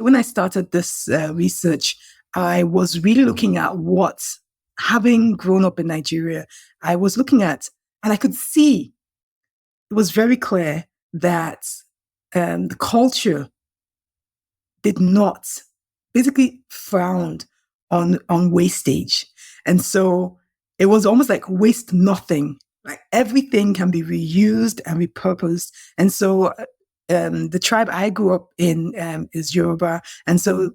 when I started this research, I was really looking at what, having grown up in Nigeria, I was looking at, and I could see it was very clear that the culture did not, basically frowned on wastage. And so it was almost like waste nothing. Like everything can be reused and repurposed. And so the tribe I grew up in is Yoruba. And so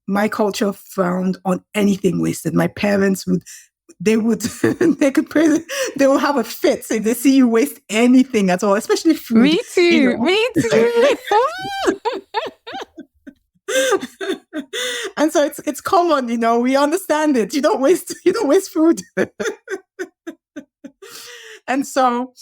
my culture frowned on anything wasted. My parents would, they would, they could pray, they will have a fit if they see you waste anything at all, especially food. Me too. You know? Me too. And so it's common, you know, we understand it. You don't waste food. And so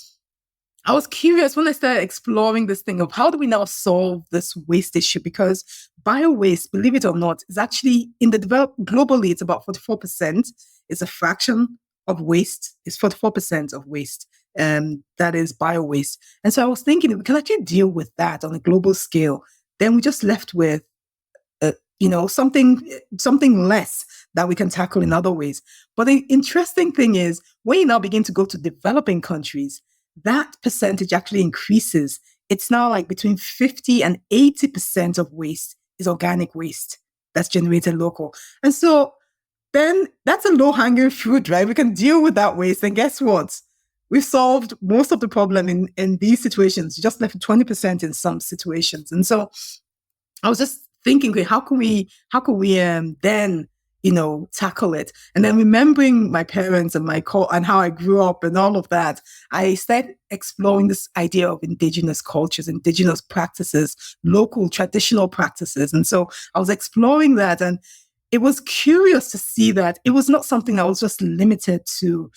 I was curious when I started exploring this thing of how do we now solve this waste issue? Because bio-waste, believe it or not, is actually in the globally, it's about 44%. It's a fraction of waste. It's 44% of waste. That is bio-waste. And so I was thinking if we can actually deal with that on a global scale, then we just left with something less that we can tackle in other ways. But the interesting thing is, when you now begin to go to developing countries, that percentage actually increases. It's now like between 50 and 80% of waste is organic waste that's generated local. And so then that's a low-hanging fruit, right? We can deal with that waste. And guess what? We've solved most of the problem in these situations. You just left 20% in some situations. And so I was just thinking, okay, how can we then, tackle it? And then remembering my parents and and how I grew up and all of that, I started exploring this idea of indigenous cultures, indigenous practices, local traditional practices. And so I was exploring that, and it was curious to see that it was not something that was just limited to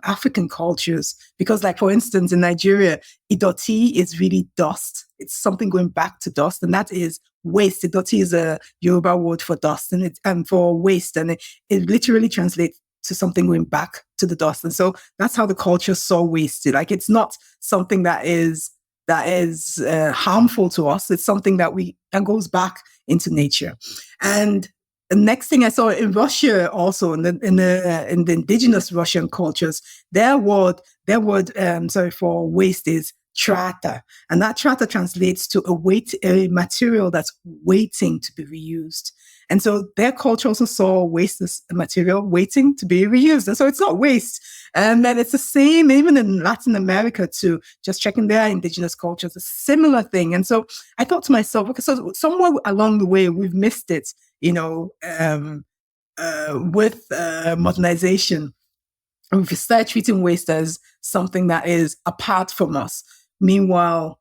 African cultures. Because, like, for instance, in Nigeria, idoti is really dust. It's something going back to dust, and that is waste. Idoti is a Yoruba word for dust and for waste, and it literally translates to something going back to the dust. And so that's how the culture saw waste. Like, it's not something that is harmful to us. It's something that goes back into nature. And the next thing I saw in Russia, also in the indigenous Russian cultures, their word for waste is trata, and that trata translates to a material that's waiting to be reused. And so their culture also saw waste as a material waiting to be reused. And so it's not waste. And then it's the same even in Latin America too, just checking their indigenous cultures, a similar thing. And so I thought to myself, okay, so somewhere along the way, we've missed it, with modernization. We've started treating waste as something that is apart from us. Meanwhile,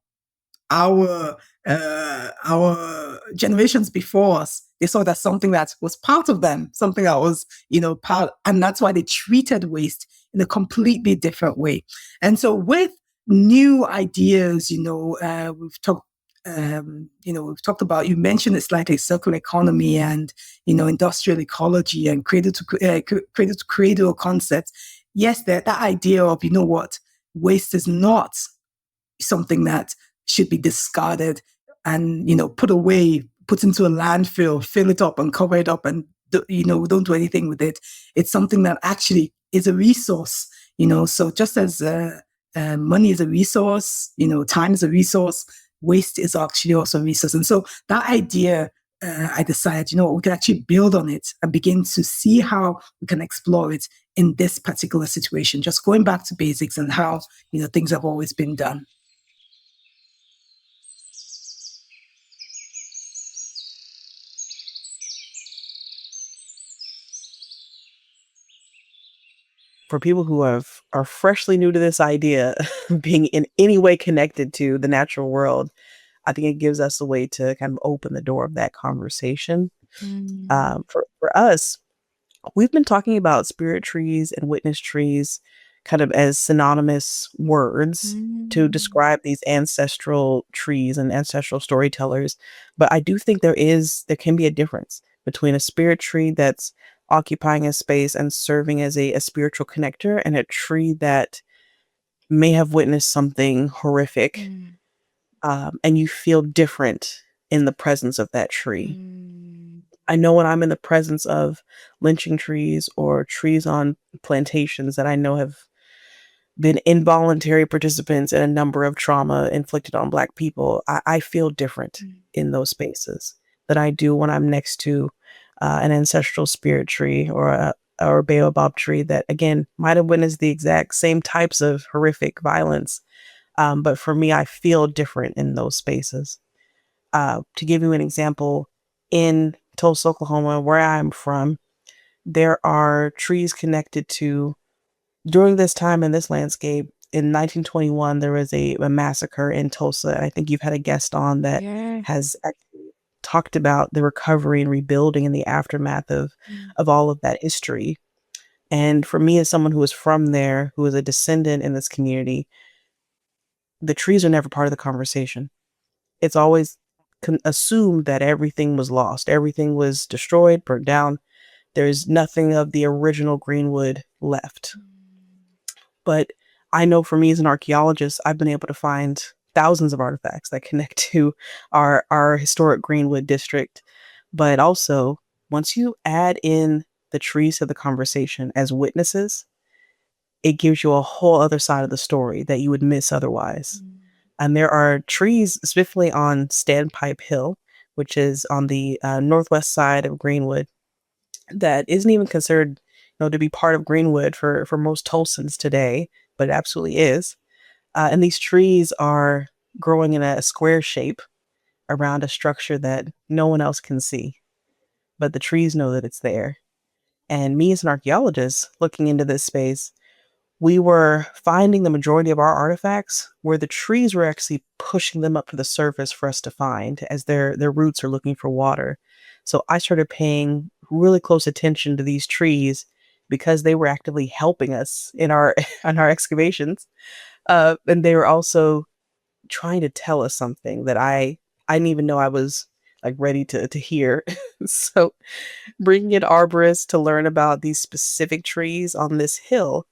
our generations before us, they saw that something that was part of them, something that was, part, and that's why they treated waste in a completely different way. And so with new ideas, we've talked about, you mentioned it slightly, circular economy and, industrial ecology and cradle to cradle concepts. Yes, that idea of, waste is not something that should be discarded and, put away, put into a landfill, fill it up and cover it up and, don't do anything with it. It's something that actually is a resource, so just as money is a resource, time is a resource, waste is actually also a resource. And so that idea, I decided, we can actually build on it and begin to see how we can explore it in this particular situation, just going back to basics and how, things have always been done. For people who are freshly new to this idea, being in any way connected to the natural world, I think it gives us a way to kind of open the door of that conversation. For us, we've been talking about spirit trees and witness trees kind of as synonymous words to describe these ancestral trees and ancestral storytellers. But I do think there can be a difference between a spirit tree that's occupying a space and serving as a spiritual connector and a tree that may have witnessed something horrific, and you feel different in the presence of that tree. I know when I'm in the presence of lynching trees or trees on plantations that I know have been involuntary participants in a number of trauma inflicted on Black people, I feel different in those spaces than I do when I'm next to an ancestral spirit tree or a baobab tree that, again, might have witnessed the exact same types of horrific violence. But for me, I feel different in those spaces. To give you an example, in Tulsa, Oklahoma, where I'm from, there are trees connected to, during this time in this landscape, in 1921, there was a massacre in Tulsa. I think you've had a guest on that has actually talked about the recovery and rebuilding in the aftermath of all of that history. And for me, as someone who is from there, who is a descendant in this community, the trees are never part of the conversation. It's always assumed that everything was lost, everything was destroyed, burnt down. There's nothing of the original greenwood left. But I know for me as an archaeologist, I've been able to find thousands of artifacts that connect to our historic Greenwood district. But also, once you add in the trees to the conversation as witnesses, it gives you a whole other side of the story that you would miss otherwise. And there are trees specifically on Standpipe Hill, which is on the northwest side of Greenwood, that isn't even considered, to be part of Greenwood for most Tulsans today, but it absolutely is. And these trees are growing in a square shape around a structure that no one else can see, but the trees know that it's there. And me as an archaeologist looking into this space, we were finding the majority of our artifacts where the trees were actually pushing them up to the surface for us to find as their roots are looking for water. So I started paying really close attention to these trees because they were actively helping us in our on our excavations. And they were also trying to tell us something that I didn't even know I was like ready to hear. So bringing in arborists to learn about these specific trees on this hill,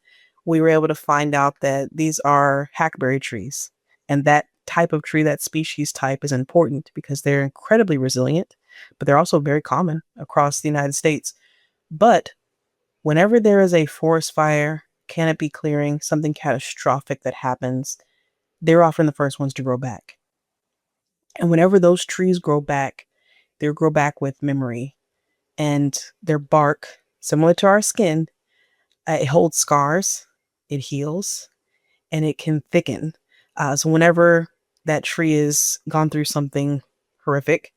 we were able to find out that these are hackberry trees. And that type of tree, that species type, is important because they're incredibly resilient, but they're also very common across the United States. But whenever there is a forest fire, canopy clearing, something catastrophic that happens, they're often the first ones to grow back. And whenever those trees grow back, they grow back with memory. And their bark, similar to our skin, it holds scars, it heals, and it can thicken. So whenever that tree has gone through something horrific,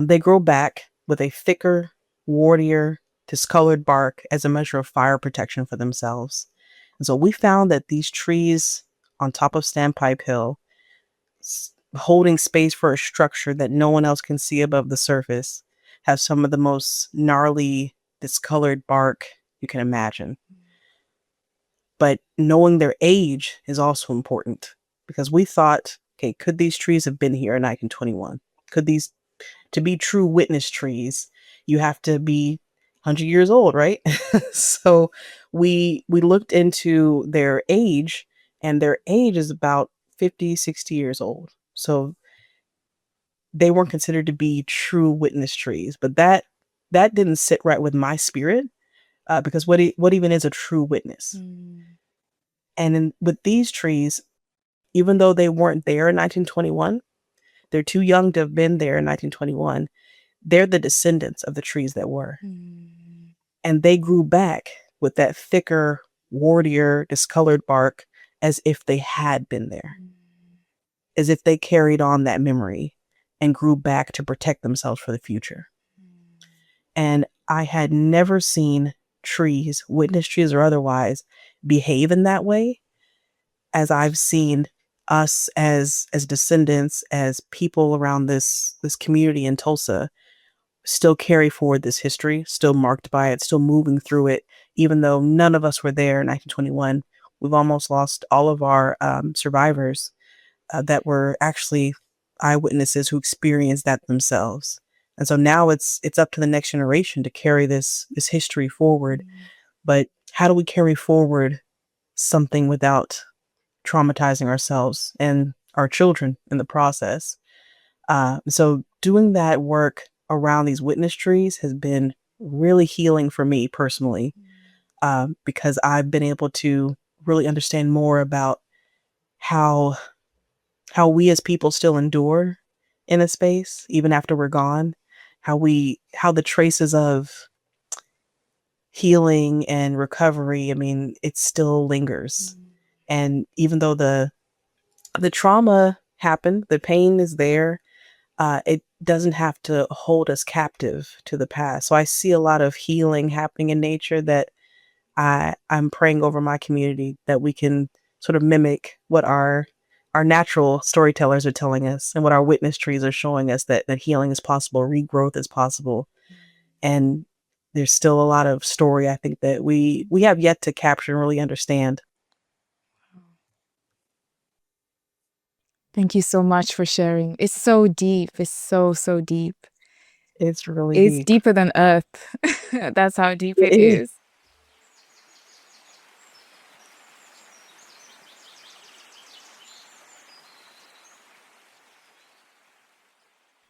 they grow back with a thicker, wartier, discolored bark as a measure of fire protection for themselves. And so we found that these trees on top of Standpipe Hill, holding space for a structure that no one else can see above the surface, have some of the most gnarly, discolored bark you can imagine. But knowing their age is also important because we thought, okay, could these trees have been here in 1921? Could these, to be true witness trees, you have to be 100 years old, right? So we looked into their age, and their age is about 50, 60 years old. So they weren't considered to be true witness trees, but that didn't sit right with my spirit because what even is a true witness? And with these trees, even though they weren't there in 1921, they're too young to have been there in 1921. They're the descendants of the trees that were. And they grew back with that thicker, wartier, discolored bark as if they had been there, as if they carried on that memory and grew back to protect themselves for the future. And I had never seen trees, witness trees or otherwise, behave in that way as I've seen us as descendants, as people around this community in Tulsa, still carry forward this history, still marked by it, still moving through it, even though none of us were there in 1921. We've almost lost all of our survivors that were actually eyewitnesses who experienced that themselves. And so now it's up to the next generation to carry this history forward. But how do we carry forward something without traumatizing ourselves and our children in the process? So doing that work around these witness trees has been really healing for me personally, because I've been able to really understand more about how we as people still endure in a space even after we're gone, how the traces of healing and recovery, I mean, it still lingers. And even though the trauma happened, the pain is there, it doesn't have to hold us captive to the past. So I see a lot of healing happening in nature that I'm praying over my community, that we can sort of mimic what our natural storytellers are telling us and what our witness trees are showing us, that healing is possible, regrowth is possible. And there's still a lot of story, I think, that we have yet to capture and really understand. Thank you so much for sharing. It's so deep. It's so, so deep. It's really It's deep. deeper than Earth. That's how deep it It is. is.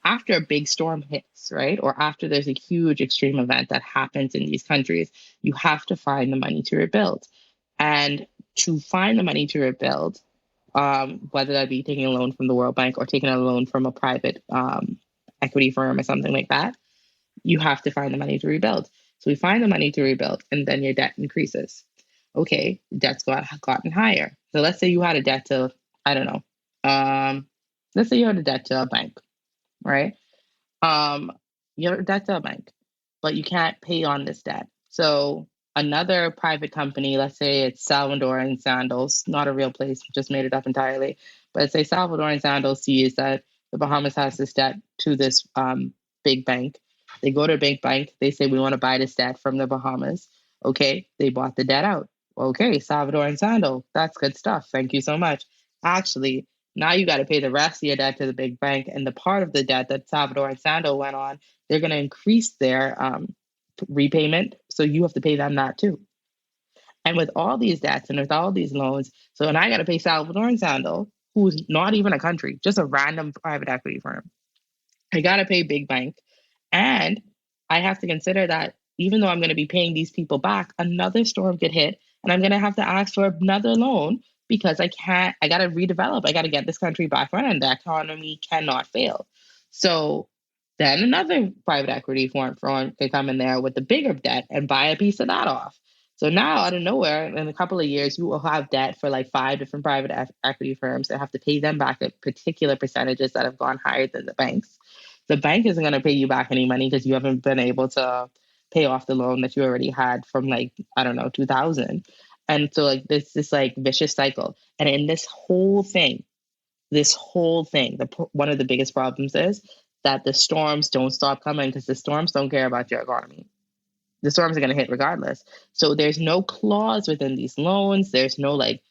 After a big storm hits, right? Or after there's a huge extreme event that happens in these countries, you have to find the money to rebuild. And to find the money to rebuild, whether that be taking a loan from the World Bank or taking a loan from a private equity firm or something like that, you have to find the money to rebuild. So we find the money to rebuild, and then your debt increases. Okay, debt's gotten higher. So let's say you had a debt to, I don't know, let's say you had a debt to a bank, right? Um, your debt's a bank, but you can't pay on this debt. So another private company, let's say it's Salvadoran Sandals, not a real place, just made it up entirely, but say Salvadoran Sandals sees that the Bahamas has this debt to this big bank. They go to a big bank, they say, we want to buy this debt from the Bahamas. Okay, they bought the debt out. Okay, Salvadoran Sandal, that's good stuff. Thank you so much. Actually, now you got to pay the rest of your debt to the big bank, and the part of the debt that Salvador and Sando went on, they're going to increase their repayment, so you have to pay them that too. And with all these debts and with all these loans, so and I got to pay Salvador and Sando, who's not even a country, just a random private equity firm. I got to pay big bank, and I have to consider that even though I'm going to be paying these people back, another storm could hit, and I'm going to have to ask for another loan because I got to redevelop. I got to get this country back running. The economy cannot fail. So then another private equity firm could come in there with the bigger debt and buy a piece of that off. So now, out of nowhere, in a couple of years, you will have debt for like 5 different private equity firms that have to pay them back at particular percentages that have gone higher than the banks. The bank isn't going to pay you back any money because you haven't been able to pay off the loan that you already had from, like, I don't know, 2000. And so like this like vicious cycle. And in this whole thing, one of the biggest problems is that the storms don't stop coming because the storms don't care about your economy. The storms are going to hit regardless. So there's no clause within these loans. There's no like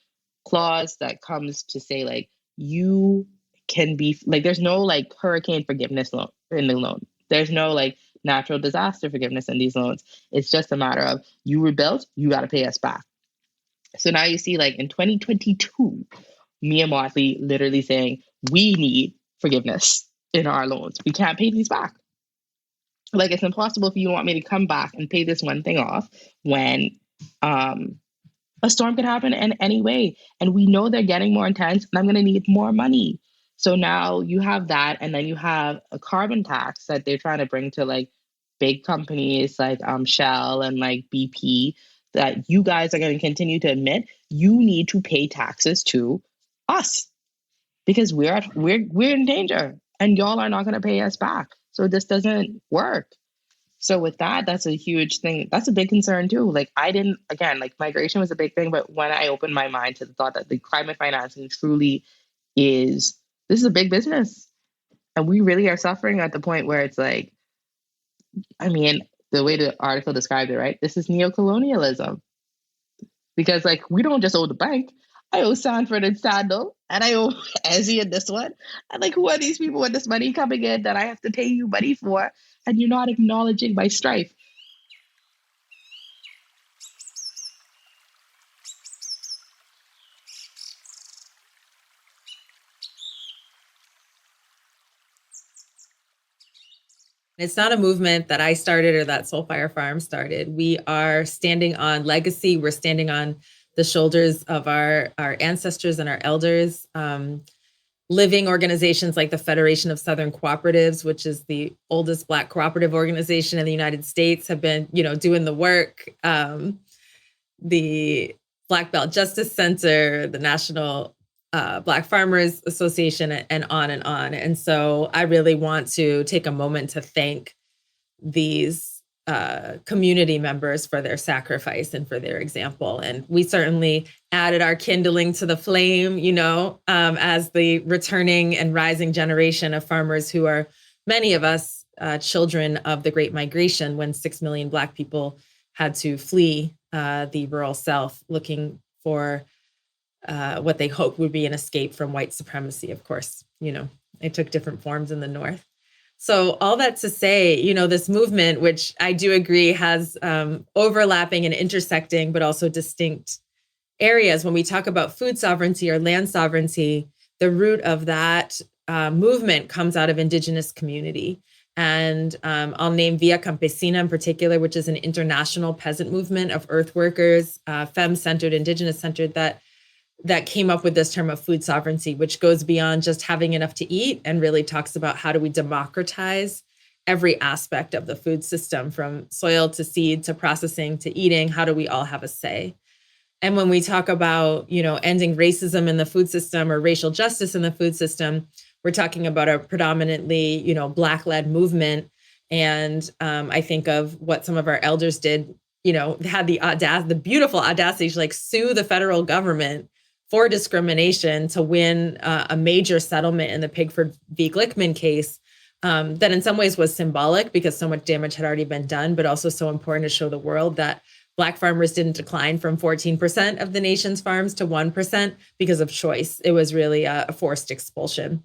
clause that comes to say like you can be like, there's no like hurricane forgiveness loan in the loan. There's no like natural disaster forgiveness in these loans. It's just a matter of you rebuilt, you got to pay us back. So now you see, like in 2022, Mia Motley literally saying, we need forgiveness in our loans. We can't pay these back. Like, it's impossible if you want me to come back and pay this one thing off when a storm could happen in any way. And we know they're getting more intense, and I'm going to need more money. So now you have that, and then you have a carbon tax that they're trying to bring to like big companies like Shell and like BP, that you guys are going to continue to admit you need to pay taxes to us because we're in danger, and y'all are not going to pay us back. So this doesn't work. So with that, that's a huge thing. That's a big concern too. Like again, like migration was a big thing, but when I opened my mind to the thought that the climate financing truly this is a big business. And we really are suffering at the point where it's like, I mean, the way the article described it, right? This is neocolonialism. Because like, we don't just owe the bank. I owe Sanford and Sandal, and I owe Ezzy in this one. And like, who are these people with this money coming in that I have to pay you money for? And you're not acknowledging my strife. It's not a movement that I started or that Soulfire Farm started. We are standing on legacy. We're standing on the shoulders of our ancestors and our elders. Living organizations like the Federation of Southern Cooperatives, which is the oldest Black cooperative organization in the United States, have been, doing the work. The Black Belt Justice Center, the National Black Farmers Association, and on and on. And so I really want to take a moment to thank these community members for their sacrifice and for their example. And we certainly added our kindling to the flame, as the returning and rising generation of farmers who are, many of us, children of the Great Migration, when 6 million Black people had to flee the rural South looking for what they hoped would be an escape from white supremacy. Of course, it took different forms in the North. So all that to say, this movement, which I do agree has overlapping and intersecting, but also distinct areas. When we talk about food sovereignty or land sovereignty, the root of that movement comes out of indigenous community. And I'll name Via Campesina in particular, which is an international peasant movement of earth workers, femme-centered, indigenous-centered, that came up with this term of food sovereignty, which goes beyond just having enough to eat and really talks about how do we democratize every aspect of the food system, from soil to seed to processing to eating. How do we all have a say? And when we talk about, ending racism in the food system or racial justice in the food system, we're talking about a predominantly, Black-led movement. And I think of what some of our elders did, had the beautiful audacity to sue the federal government for discrimination to win a major settlement in the Pigford v. Glickman case that in some ways was symbolic because so much damage had already been done, but also so important to show the world that Black farmers didn't decline from 14% of the nation's farms to 1% because of choice. It was really a forced expulsion.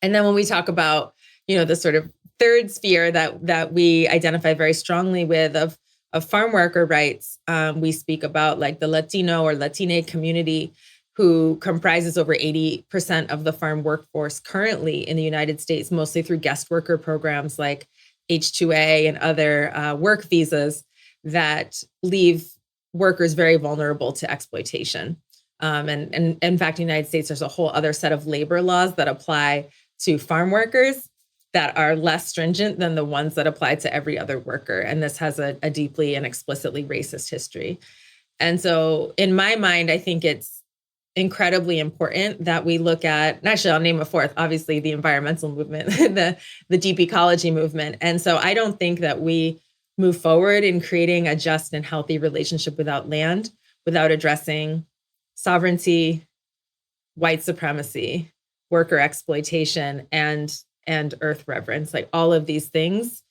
And then when we talk about, the sort of third sphere that we identify very strongly with of farm worker rights, we speak about the Latino or Latina community, who comprises over 80% of the farm workforce currently in the United States, mostly through guest worker programs like H-2A and other work visas that leave workers very vulnerable to exploitation. And in fact, in the United States, there's a whole other set of labor laws that apply to farm workers that are less stringent than the ones that apply to every other worker. And this has a deeply and explicitly racist history. And so in my mind, I think it's incredibly important that we look at, and actually I'll name a fourth, obviously the environmental movement, the deep ecology movement. And so I don't think that we move forward in creating a just and healthy relationship without land, without addressing sovereignty, white supremacy, worker exploitation, and earth reverence. All of these things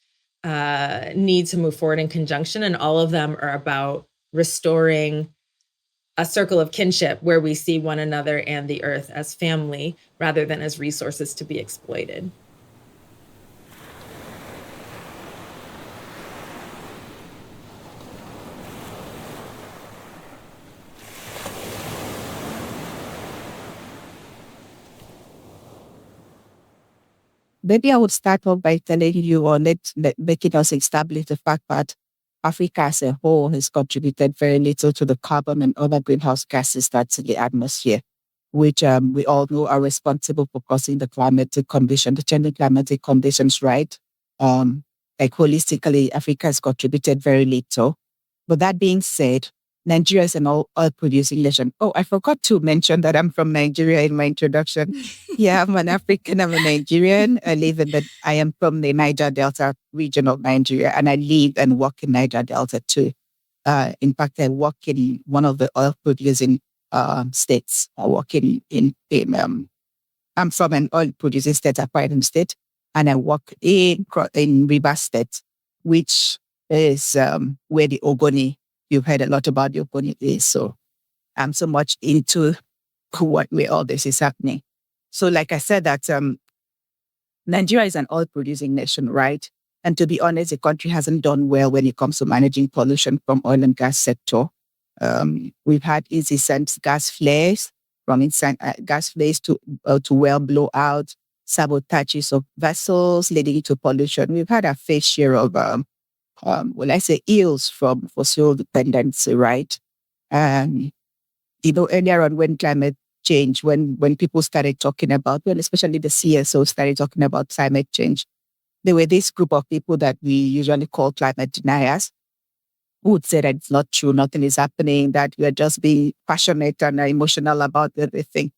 need to move forward in conjunction, and all of them are about restoring a circle of kinship where we see one another and the earth as family rather than as resources to be exploited. Maybe I would start off by telling you or making us establish the fact that Africa as a whole has contributed very little to the carbon and other greenhouse gases that's in the atmosphere, which we all know are responsible for causing the climatic condition, the changing climatic conditions, right? Holistically, Africa has contributed very little. But that being said, Nigeria is an oil-producing nation. Oh, I forgot to mention that I'm from Nigeria in my introduction. Yeah, I'm an African, I'm a Nigerian. I am from the Niger Delta region of Nigeria, and I live and work in Niger Delta too. In fact, I work in one of the oil-producing states. I'm from an oil-producing state, Akwa State, and I work in Rivers State, which is where the Ogoni, you've heard a lot about the Okotcha is. So I'm so much into where all this is happening. So like I said, that Nigeria is an oil-producing nation, right? And to be honest, the country hasn't done well when it comes to managing pollution from oil and gas sector. We've had incessant gas flares, from gas flares to well blowout, sabotages of vessels leading to pollution. We've had a fair share of, ills from fossil dependency, right? Earlier on when climate change, when people started talking about, well, especially the CSO started talking about climate change, there were this group of people that we usually call climate deniers who would say that it's not true, nothing is happening, that we are just being passionate and emotional about everything.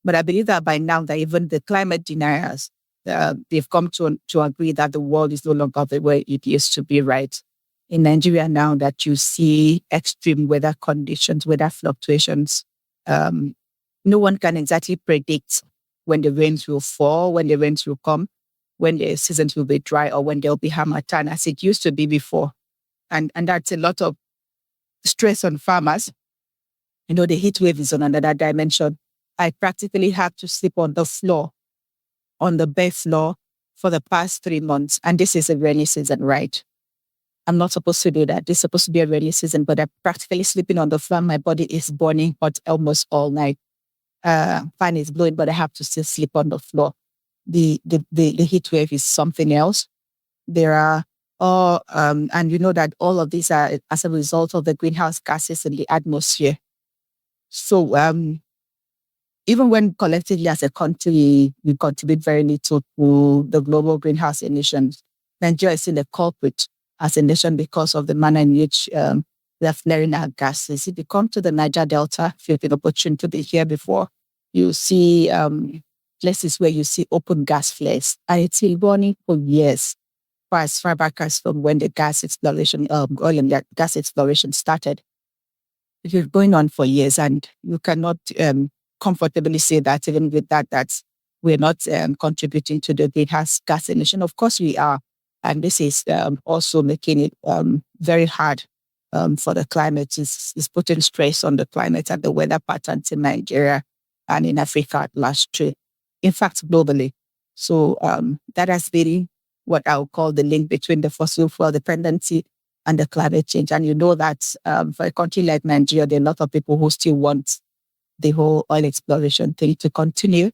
But I believe that by now that even the climate deniers, they've come to agree that the world is no longer the way it used to be, right? In Nigeria now that you see extreme weather conditions, weather fluctuations, no one can exactly predict when the rains will fall, when the rains will come, when the seasons will be dry, or when there'll be harmattan as it used to be before. And that's a lot of stress on farmers. The heat wave is on another dimension. I practically have to sleep on the floor, on the bare floor for the past 3 months. And this is a rainy season, right? I'm not supposed to do that. This is supposed to be a rainy season, but I'm practically sleeping on the floor. My body is burning hot almost all night. Fan is blowing, but I have to still sleep on the floor. The heat wave is something else. There are, and you know that all of these are as a result of the greenhouse gases in the atmosphere. So even when collectively as a country, we contribute very little to the global greenhouse emissions, Nigeria is still a culprit as a nation because of the manner in which we are flaring our gases. If you come to the Niger Delta, if you've been opportunity to be here before, you see places where you see open gas flares, and it's been burning for years, for as far back as from when the gas exploration, oil and gas exploration started. It is going on for years, and you cannot comfortably say that even with that we're not contributing to the greenhouse gas emission. Of course we are. And this is also making it very hard for the climate. It's putting stress on the climate and the weather patterns in Nigeria and in Africa at large, too. In fact, globally. So that has been what I would call the link between the fossil fuel dependency and the climate change. And you know that for a country like Nigeria, there are a lot of people who still want the whole oil exploration thing to continue.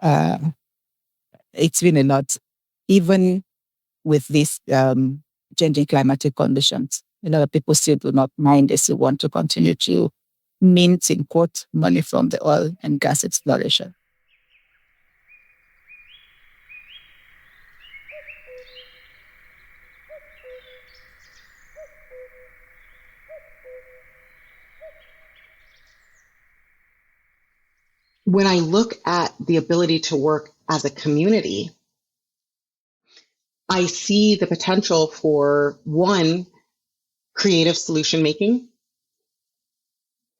It's been a lot. Even with these changing climatic conditions, a lot of people still do not mind. They still want to continue to mint, in quote, money from the oil and gas exploration. When I look at the ability to work as a community, I see the potential for, one, creative solution making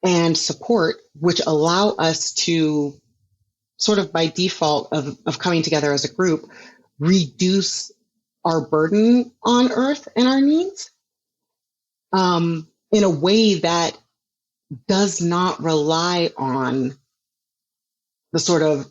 and support, which allow us to sort of by default of coming together as a group, reduce our burden on Earth and our needs in a way that does not rely on the sort of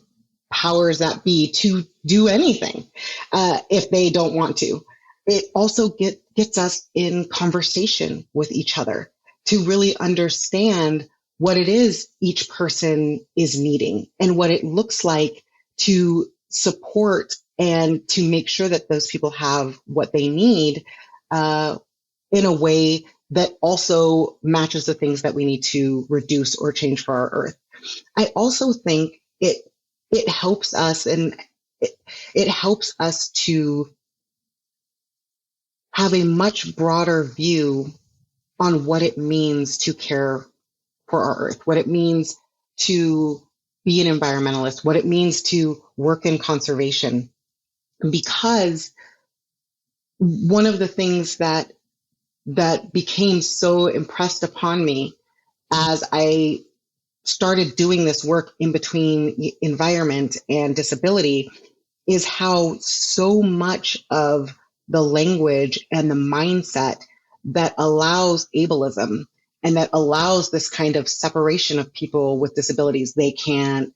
powers that be to do anything if they don't want to. It also gets us in conversation with each other to really understand what it is each person is needing and what it looks like to support and to make sure that those people have what they need in a way that also matches the things that we need to reduce or change for our Earth. I also think it helps us, and it helps us to have a much broader view on what it means to care for our Earth, what it means to be an environmentalist, what it means to work in conservation. Because one of the things that became so impressed upon me as I started doing this work in between environment and disability is how so much of the language and the mindset that allows ableism and that allows this kind of separation of people with disabilities, they can't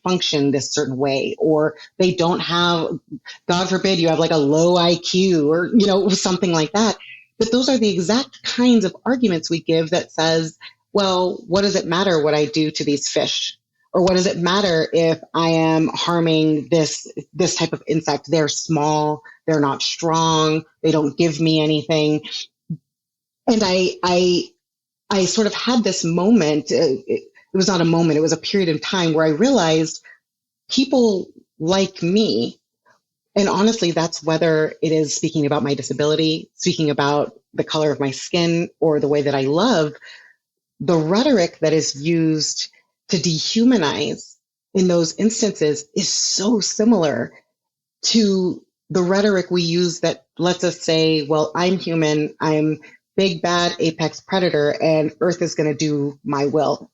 function this certain way, or they don't have, God forbid, you have like a low IQ or, something like that. But those are the exact kinds of arguments we give that says, well, what does it matter what I do to these fish? Or what does it matter if I am harming this type of insect? They're small, they're not strong, they don't give me anything. And I sort of had this moment. It was not a moment, it was a period of time where I realized people like me, and honestly, that's whether it is speaking about my disability, speaking about the color of my skin, or the way that I love, the rhetoric that is used to dehumanize in those instances is so similar to the rhetoric we use that lets us say, well, I'm human, I'm big, bad, apex predator, and Earth is going to do my will.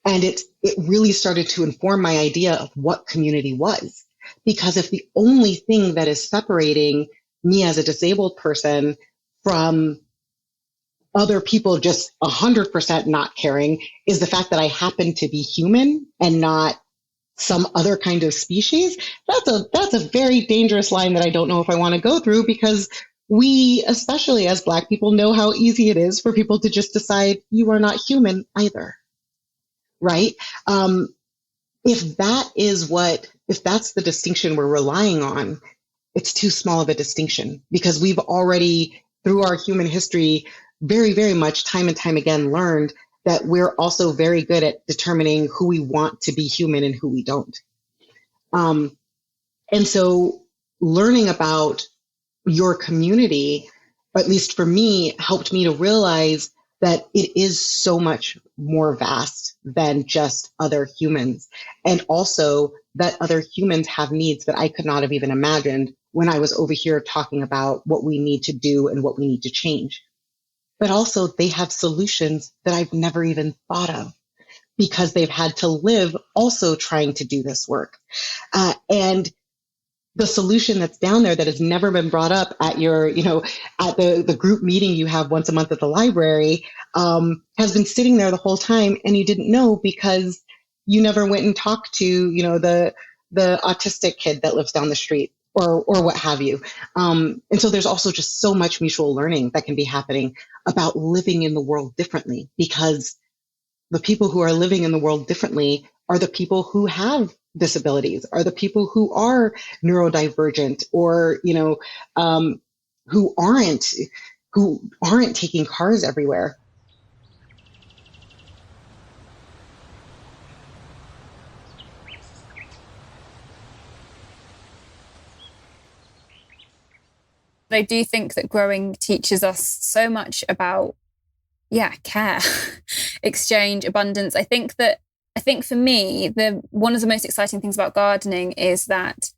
And it really started to inform my idea of what community was. Because if the only thing that is separating me as a disabled person from other people just 100% not caring is the fact that I happen to be human and not some other kind of species, that's a very dangerous line that I don't know if I want to go through, because we, especially as Black people, know how easy it is for people to just decide you are not human either, right? If that's the distinction we're relying on, it's too small of a distinction, because we've already, through our human history, very, very much time and time again learned that we're also very good at determining who we want to be human and who we don't. And so learning about your community, at least for me, helped me to realize that it is so much more vast than just other humans. And also that other humans have needs that I could not have even imagined when I was over here talking about what we need to do and what we need to change. But also they have solutions that I've never even thought of, because they've had to live also trying to do this work. And the solution that's down there that has never been brought up at your, at the group meeting you have once a month at the library, has been sitting there the whole time, and you didn't know because you never went and talked to, the autistic kid that lives down the street, or what have you. And so there's also just so much mutual learning that can be happening about living in the world differently, because the people who are living in the world differently are the people who have disabilities, are the people who are neurodivergent, or who aren't taking cars everywhere. I do think that growing teaches us so much about, care, exchange, abundance. I think for me, one of the most exciting things about gardening is that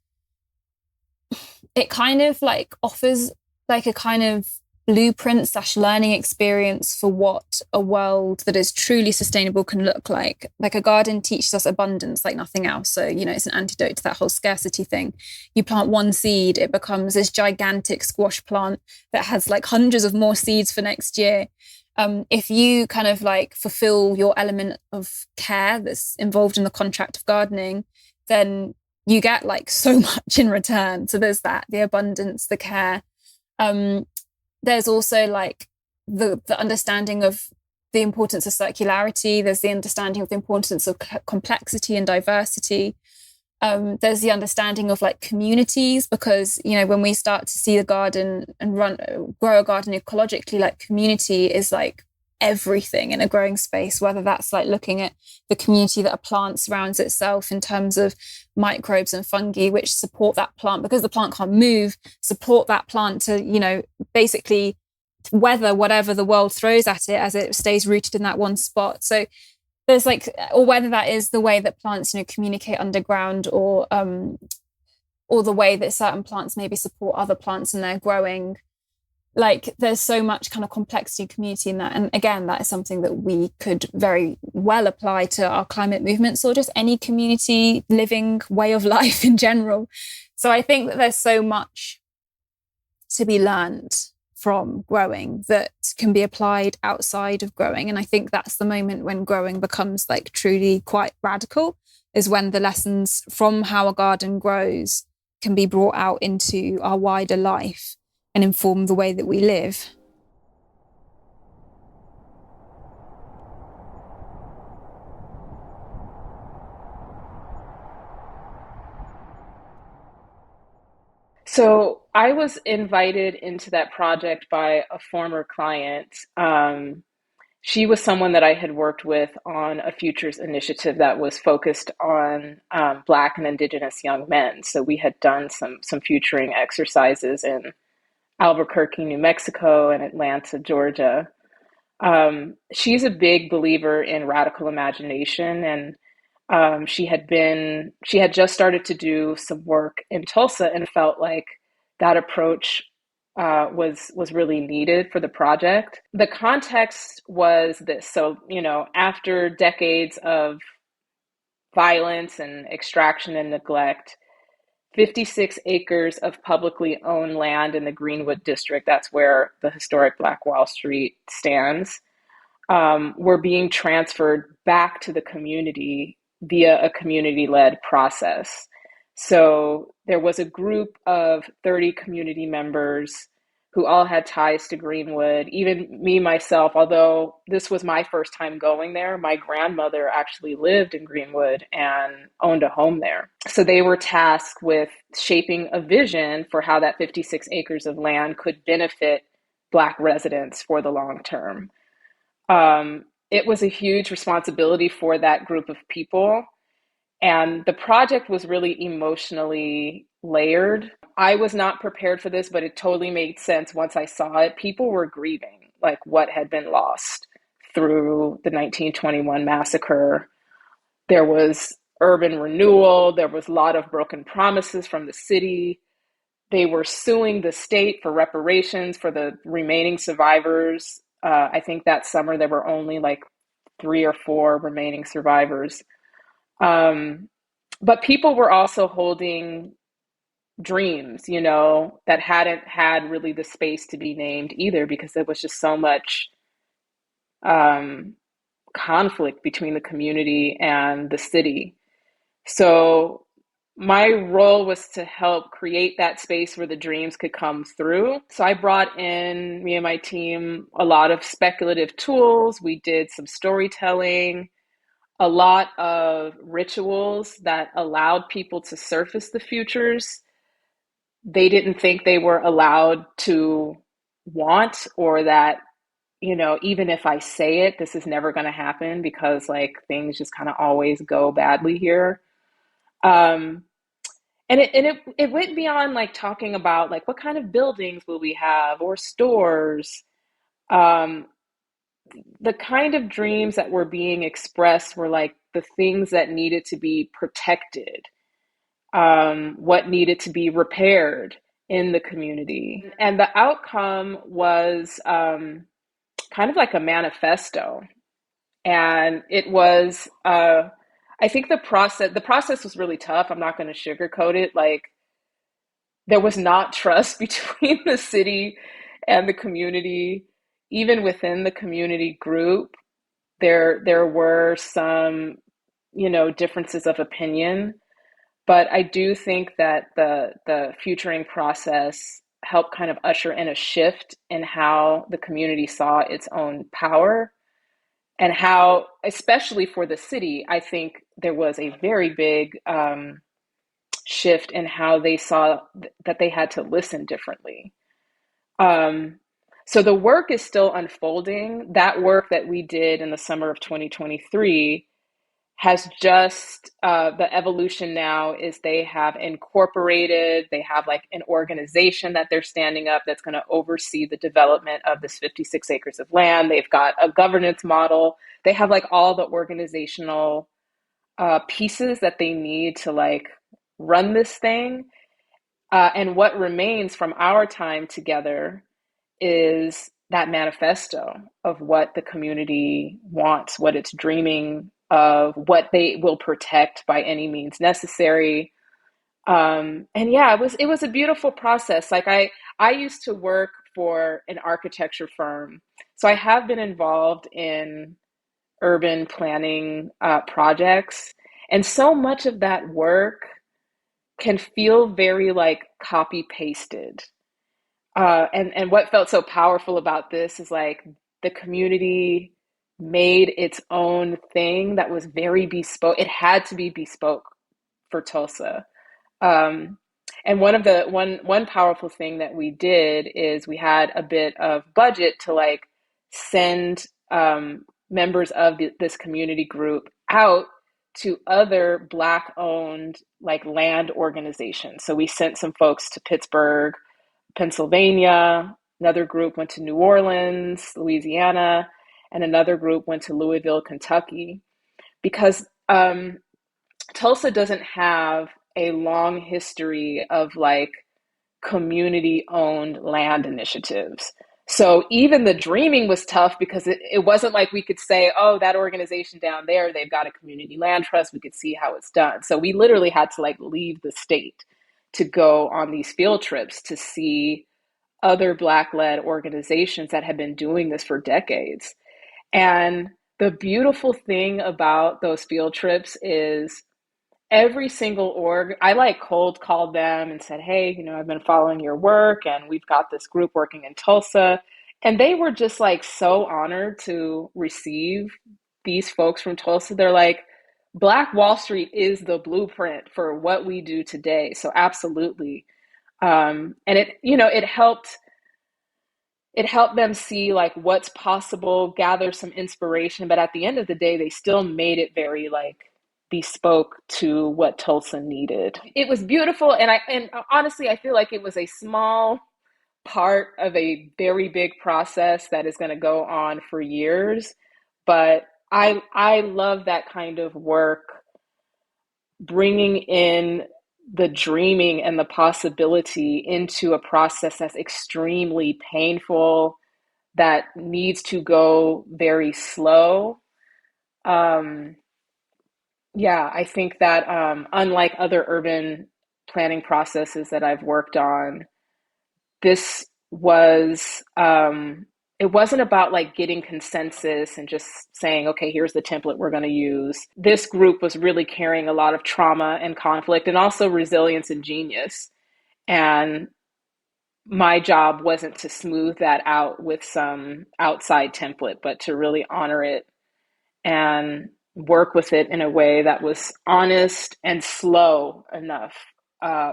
it kind of like offers like a kind of blueprint / learning experience for what a world that is truly sustainable can look like. Like a garden teaches us abundance like nothing else. So, it's an antidote to that whole scarcity thing. You plant one seed, it becomes this gigantic squash plant that has like hundreds of more seeds for next year. If you kind of like fulfill your element of care that's involved in the contract of gardening, then you get like so much in return. So there's that, the abundance, the care. There's also like the understanding of the importance of circularity. There's the understanding of the importance of complexity and diversity. There's the understanding of like communities, because, when we start to see the garden and grow a garden ecologically, like community is like everything in a growing space, whether that's like looking at the community that a plant surrounds itself in terms of microbes and fungi, which support that plant because the plant can't move, support that plant to, basically weather whatever the world throws at it as it stays rooted in that one spot. So there's like, or whether that is the way that plants, communicate underground, or the way that certain plants maybe support other plants in their growing. Like there's so much kind of complexity and community in that. And again, that is something that we could very well apply to our climate movements, or just any community living way of life in general. So I think that there's so much to be learned from growing that can be applied outside of growing. And I think that's the moment when growing becomes like truly quite radical, is when the lessons from how a garden grows can be brought out into our wider life and inform the way that we live. So I was invited into that project by a former client. She was someone that I had worked with on a futures initiative that was focused on Black and Indigenous young men. So we had done some futuring exercises in Albuquerque, New Mexico, and Atlanta, Georgia. She's a big believer in radical imagination, and she had just started to do some work in Tulsa and felt like that approach was really needed for the project. The context was this. So, after decades of violence and extraction and neglect, 56 acres of publicly owned land in the Greenwood district, that's where the historic Black Wall Street stands, were being transferred back to the community via a community-led process. So there was a group of 30 community members who all had ties to Greenwood. Even me, myself, although this was my first time going there, my grandmother actually lived in Greenwood and owned a home there. So they were tasked with shaping a vision for how that 56 acres of land could benefit Black residents for the long term. It was a huge responsibility for that group of people. And the project was really emotionally layered. I was not prepared for this, but it totally made sense once I saw it. People were grieving like what had been lost through the 1921 massacre. There was urban renewal. There was a lot of broken promises from the city. They were suing the state for reparations for the remaining survivors. I think that summer there were only like 3 or 4 remaining survivors. But people were also holding dreams, that hadn't had really the space to be named either, because there was just so much conflict between the community and the city. So my role was to help create that space where the dreams could come through. So I brought in, me and my team, a lot of speculative tools. We did some storytelling, a lot of rituals that allowed people to surface the futures they didn't think they were allowed to want, or that, even if I say it, this is never going to happen because like things just kind of always go badly here. And it went beyond like talking about like what kind of buildings will we have or stores. The kind of dreams that were being expressed were like the things that needed to be protected, what needed to be repaired in the community. And the outcome was kind of like a manifesto. And it was, I think the process was really tough. I'm not going to sugarcoat it. Like, there was not trust between the city and the community. Even within the community group, there were some, differences of opinion. But I do think that the futuring process helped kind of usher in a shift in how the community saw its own power, and how, especially for the city, I think there was a very big shift in how they saw that they had to listen differently. So the work is still unfolding. That work that we did in the summer of 2023 has just, the evolution now is they have incorporated, they have like an organization that they're standing up that's going to oversee the development of this 56 acres of land. They've got a governance model. They have like all the organizational pieces that they need to like run this thing. And what remains from our time together is that manifesto of what the community wants, what it's dreaming of, what they will protect by any means necessary. And yeah, it was a beautiful process. Like I used to work for an architecture firm, so I have been involved in urban planning projects, and so much of that work can feel very like copy pasted. And what felt so powerful about this is like the community made its own thing that was very bespoke. It had to be bespoke for Tulsa. And one powerful thing that we did is we had a bit of budget to like send members of this community group out to other Black owned like land organizations. So we sent some folks to Pittsburgh, Pennsylvania. Another group went to New Orleans, Louisiana, and another group went to Louisville, Kentucky, because Tulsa doesn't have a long history of like community owned land initiatives. So even the dreaming was tough because it wasn't like we could say, oh, that organization down there, they've got a community land trust. We could see how it's done. So we literally had to like leave the state to go on these field trips to see other Black-led organizations that have been doing this for decades. And the beautiful thing about those field trips is every single org, I like cold called them and said, hey, you know, I've been following your work and we've got this group working in Tulsa. And they were just like so honored to receive these folks from Tulsa. They're like, Black Wall Street is the blueprint for what we do today. So absolutely. And it helped them see like what's possible, gather some inspiration. But at the end of the day, they still made it very like bespoke to what Tulsa needed. It was beautiful. And honestly, I feel like it was a small part of a very big process that is going to go on for years. But I love that kind of work, bringing in the dreaming and the possibility into a process that's extremely painful, that needs to go very slow. I think that unlike other urban planning processes that I've worked on, this was, it wasn't about like getting consensus and just saying, okay, here's the template we're going to use. This group was really carrying a lot of trauma and conflict and also resilience and genius. And my job wasn't to smooth that out with some outside template, but to really honor it and work with it in a way that was honest and slow enough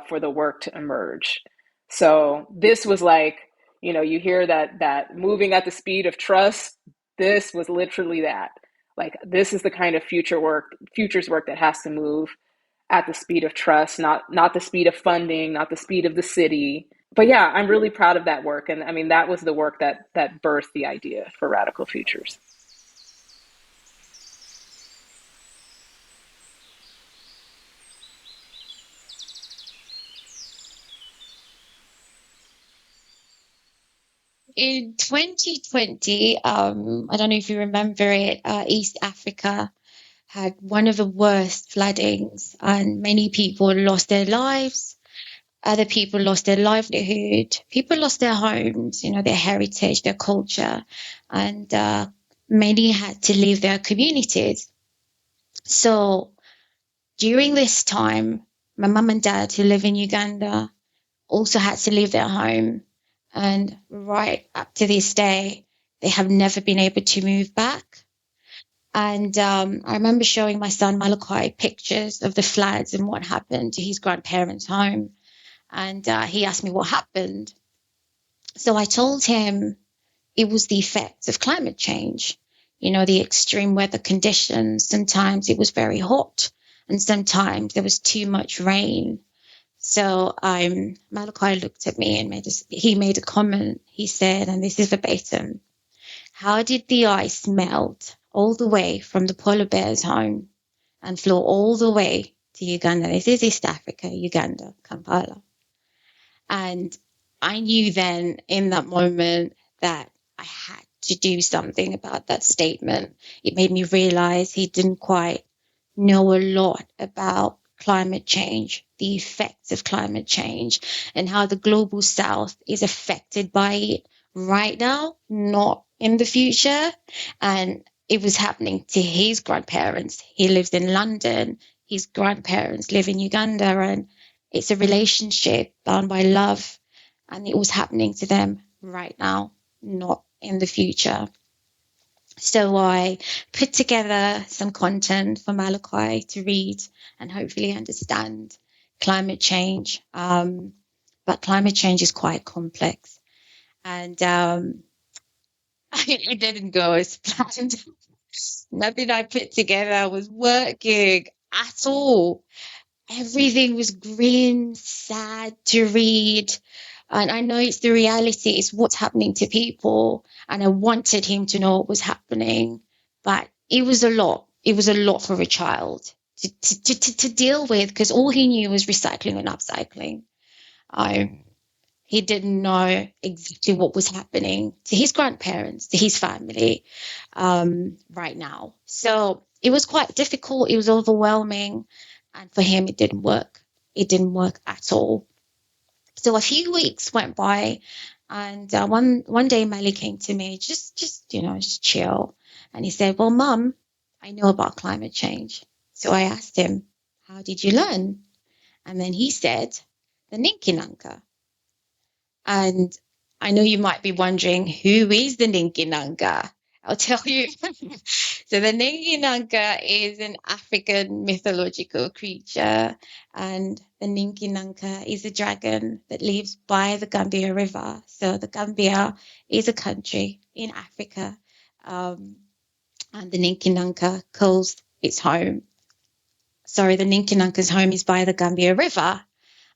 for the work to emerge. So this was like, you know, you hear that moving at the speed of trust. This was literally that. Like, this is the kind of futures work that has to move at the speed of trust, not the speed of funding, not the speed of the city. But yeah, I'm really proud of that work. And I mean, that was the work that birthed the idea for Radical Futures. In 2020, I don't know if you remember it, East Africa had one of the worst floodings, and many people lost their lives. Other people lost their livelihood. People lost their homes, you know, their heritage, their culture, and many had to leave their communities. So during this time, my mum and dad, who live in Uganda, also had to leave their home. And right up to this day, they have never been able to move back. And I remember showing my son Malachi pictures of the floods and what happened to his grandparents' home. And he asked me what happened. So I told him it was the effects of climate change. You know, the extreme weather conditions. Sometimes it was very hot and sometimes there was too much rain. So Malachi looked at me and made a comment. He said, and this is verbatim, how did the ice melt all the way from the polar bear's home and flow all the way to Uganda? This is East Africa, Uganda, Kampala. And I knew then in that moment that I had to do something about that statement. It made me realize he didn't quite know a lot about climate change, the effects of climate change, and how the global south is affected by it right now, not in the future. And it was happening to his grandparents. He lives in London. His grandparents live in Uganda, and it's a relationship bound by love. And it was happening to them right now, not in the future. So I put together some content for Malachi to read and hopefully understand. climate change. But climate change is quite complex. And it didn't go as planned. Nothing I put together was working at all. Everything was grim, sad to read. And I know it's the reality, it's what's happening to people. And I wanted him to know what was happening. But it was a lot. It was a lot for a child to deal with, because all he knew was recycling and upcycling. He didn't know exactly what was happening to his grandparents, to his family right now. So it was quite difficult. It was overwhelming. And for him, it didn't work. It didn't work at all. So a few weeks went by, and one day Mali came to me, just chill. And he said, well, Mum, I know about climate change. So I asked him, how did you learn? And then he said, the Ninkinanka. And I know you might be wondering, who is the Ninkinanka? I'll tell you. So the Ninkinanka is an African mythological creature, and the Ninkinanka is a dragon that lives by the Gambia River. So the Gambia is a country in Africa, and the Ninkinanka calls its home. Sorry, the Ninkinanka's home is by the Gambia River.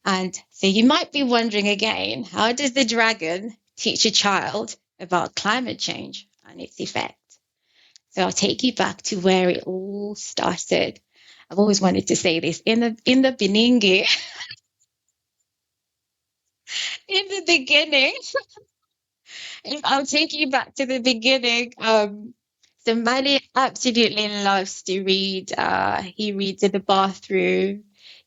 And so you might be wondering again, how does the dragon teach a child about climate change and its effect? So I'll take you back to where it all started. I've always wanted to say this in the Beningi, in the beginning. I'll take you back to the beginning. So Mali absolutely loves to read. He reads in the bathroom.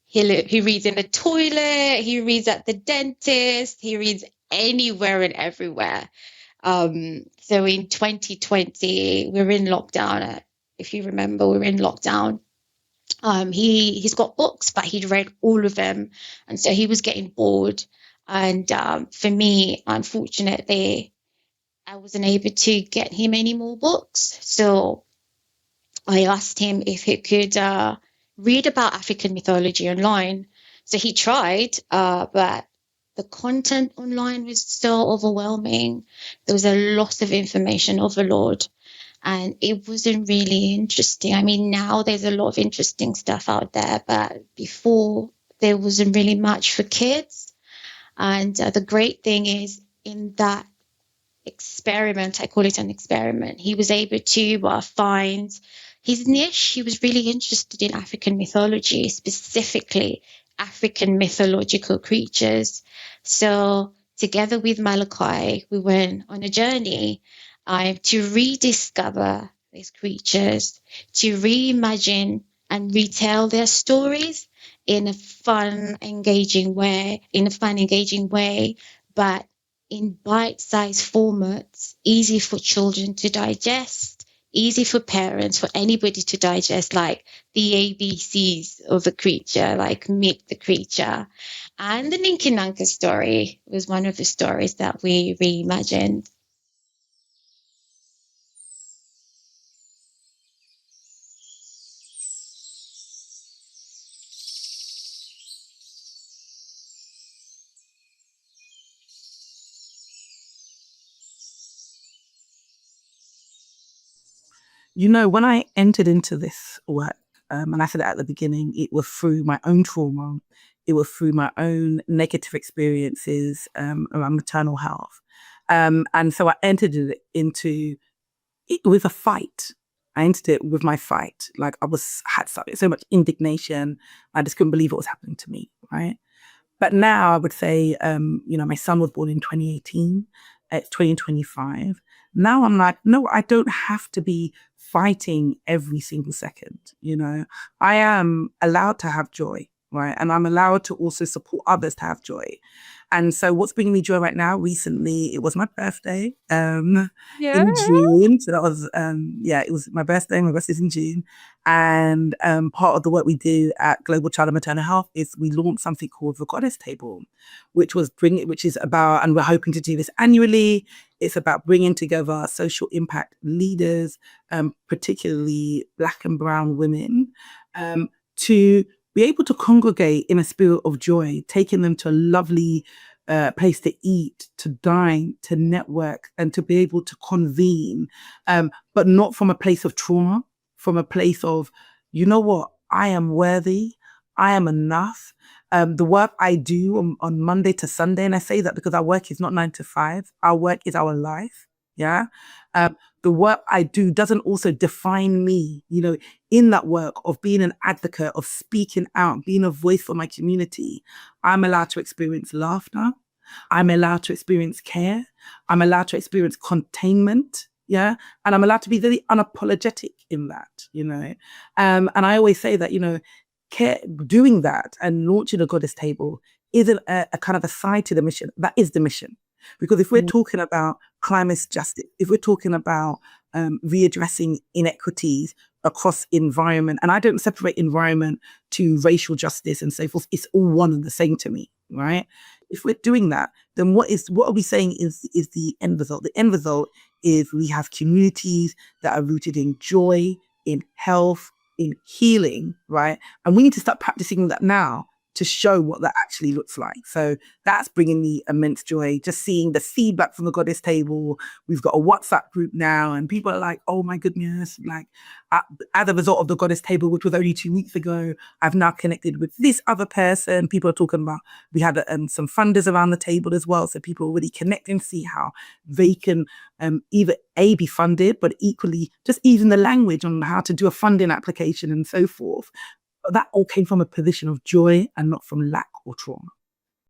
He reads in the toilet. He reads at the dentist. He reads anywhere and everywhere. So in 2020, we're in lockdown. If you remember, we're in lockdown. He's got books, but he'd read all of them, and so he was getting bored. And for me, unfortunately, I wasn't able to get him any more books. So I asked him if he could read about African mythology online. So he tried, but the content online was so overwhelming. There was a lot of information overload, and it wasn't really interesting. I mean, now there's a lot of interesting stuff out there, but before there wasn't really much for kids. And the great thing is, in that experiment, I call it an experiment, he was able to find his niche. He was really interested in African mythology, specifically African mythological creatures. So together with Malachi, we went on a journey to rediscover these creatures, to reimagine and retell their stories in a fun, engaging way, but in bite-sized formats, easy for children to digest, easy for parents, for anybody to digest, like the ABCs of a creature, like Meet the Creature. And the Ninkinanka story was one of the stories that we reimagined. You know, when I entered into this work, and I said it at the beginning, it was through my own trauma. It was through my own negative experiences around maternal health. And so I entered it into it with a fight. I entered it with my fight. Like had so much indignation. I just couldn't believe what was happening to me, right? But now I would say, my son was born in 2018. It's 2025. Now I'm like, no, I don't have to be fighting every single second. I am allowed to have joy, right? And I'm allowed to also support others to have joy. And so what's bringing me joy right now, recently, it was my birthday in June. So that was, it was my birthday. My birthday's in June. And part of the work we do at Global Child and Maternal Health is we launched something called the Goddess Table, which is about, and we're hoping to do this annually. It's about bringing together social impact leaders, particularly Black and Brown women, to be able to congregate in a spirit of joy, taking them to a lovely place to eat, to dine, to network, and to be able to convene, but not from a place of trauma, from a place of, you know what, I am worthy, I am enough. The work I do on Monday to Sunday, and I say that because our work is not 9 to 5, our work is our life. Yeah. The work I do doesn't also define me, in that work of being an advocate, of speaking out, being a voice for my community. I'm allowed to experience laughter. I'm allowed to experience care. I'm allowed to experience containment. Yeah. And I'm allowed to be very unapologetic in that, And I always say that, doing that and launching a goddess table isn't a kind of a side to the mission. That is the mission. Because if we're talking about climate justice, if we're talking about readdressing inequities across environment, and I don't separate environment to racial justice and so forth, it's all one and the same to me, right? If we're doing that, then what are we saying is the end result? The end result is we have communities that are rooted in joy, in health, in healing, right? And we need to start practicing that now to show what that actually looks like. So that's bringing me immense joy, just seeing the feedback from the goddess table. We've got a WhatsApp group now, and people are like, oh my goodness, like as a result of the goddess table, which was only 2 weeks ago, I've now connected with this other person. People are talking about, we had some funders around the table as well. So people are really connecting, see how they can either be funded, but equally just even the language on how to do a funding application and so forth. That all came from a position of joy and not from lack or trauma.